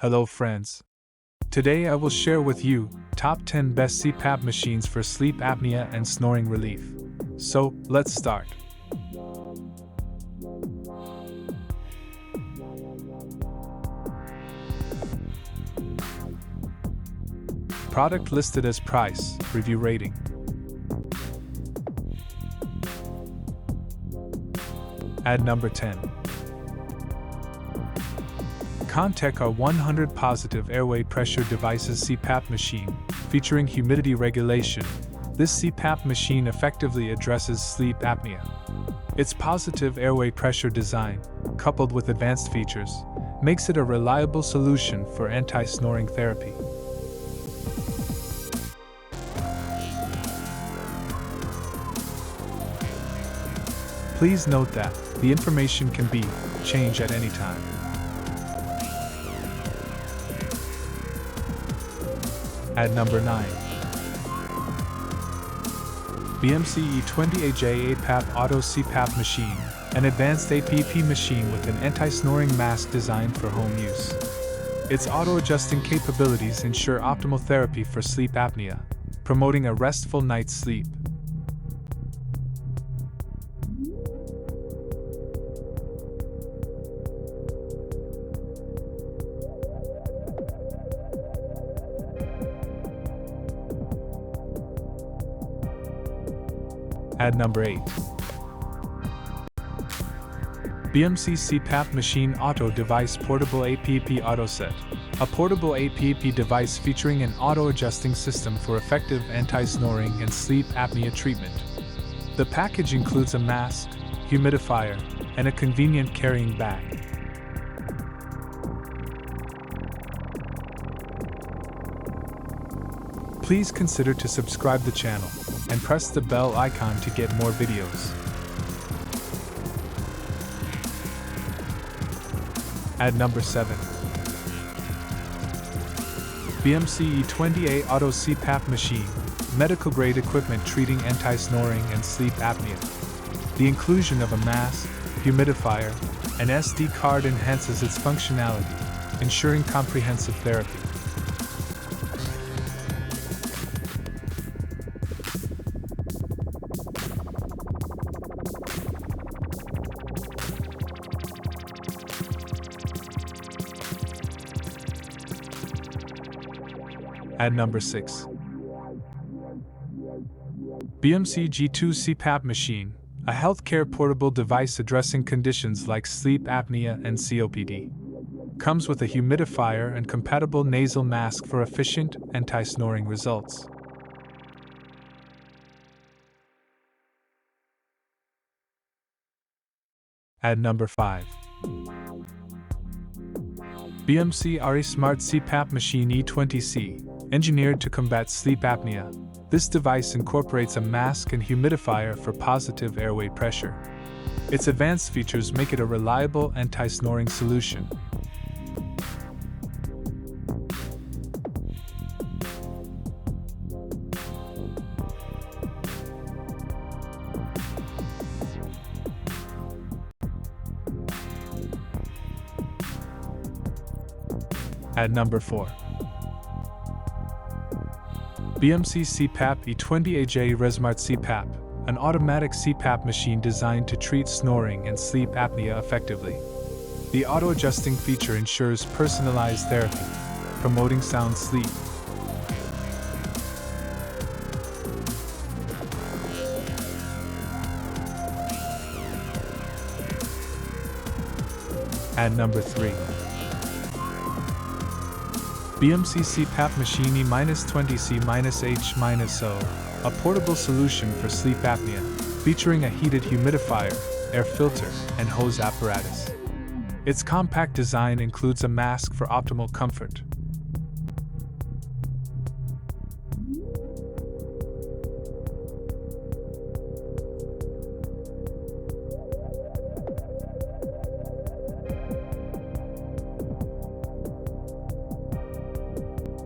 Hello friends. Today I will share with you top 10 best CPAP machines for sleep apnea and snoring relief. So, let's start. Product listed as price, review rating. At number 10. CONTEC R100 Positive Airway Pressure Devices CPAP Machine, featuring humidity regulation. This CPAP machine effectively addresses sleep apnea. Its positive airway pressure design, coupled with advanced features, makes it a reliable solution for anti-snoring therapy. Please note that the information can be changed at any time. At number 9. BMC G2 APAP Auto CPAP Machine, an advanced APP machine with an anti-snoring mask designed for home use. Its auto-adjusting capabilities ensure optimal therapy for sleep apnea, promoting a restful night's sleep. At number 8. BMC CPAP Machine Auto Device Portable APAP AutoSet, a portable APAP device featuring an auto-adjusting system for effective anti-snoring and sleep apnea treatment. The package includes a mask, humidifier, and a convenient carrying bag. Please consider to subscribe the channel and press the bell icon to get more videos. At number 7. BMC G2 Auto CPAP Machine, medical-grade equipment treating anti-snoring and sleep apnea. The inclusion of a mask, humidifier, and SD card enhances its functionality, ensuring comprehensive therapy. At number 6. BMC G2 CPAP Machine, a healthcare portable device addressing conditions like sleep apnea and COPD. Comes with a humidifier and compatible nasal mask for efficient anti-snoring results. At number 5. BMC RESmart CPAP Machine E20C, engineered to combat sleep apnea. This device incorporates a mask and humidifier for positive airway pressure. Its advanced features make it a reliable anti-snoring solution. At number 4. BMC CPAP G2 RESmart CPAP, an automatic CPAP machine designed to treat snoring and sleep apnea effectively. The auto-adjusting feature ensures personalized therapy, promoting sound sleep. At number 3. BMC CPAP Machine E-20C-H-O, a portable solution for sleep apnea, featuring a heated humidifier, air filter, and hose apparatus. Its compact design includes a mask for optimal comfort.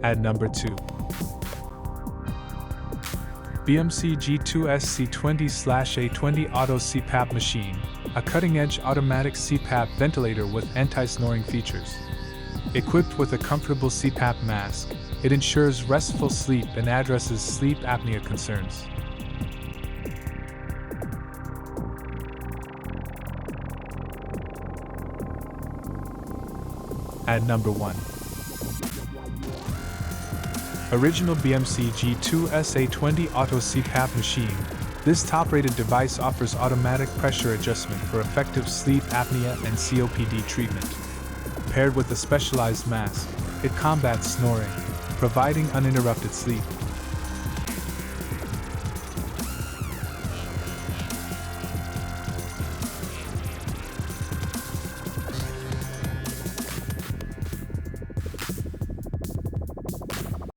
At number 2. BMC G2 SC20/A20 Auto CPAP Machine, a cutting-edge automatic CPAP ventilator with anti-snoring features. Equipped with a comfortable CPAP mask, it ensures restful sleep and addresses sleep apnea concerns. At number 1. Original BMC G2 SA20 Auto CPAP Machine. This top-rated device offers automatic pressure adjustment for effective sleep apnea and COPD treatment. Paired with a specialized mask, it combats snoring, providing uninterrupted sleep.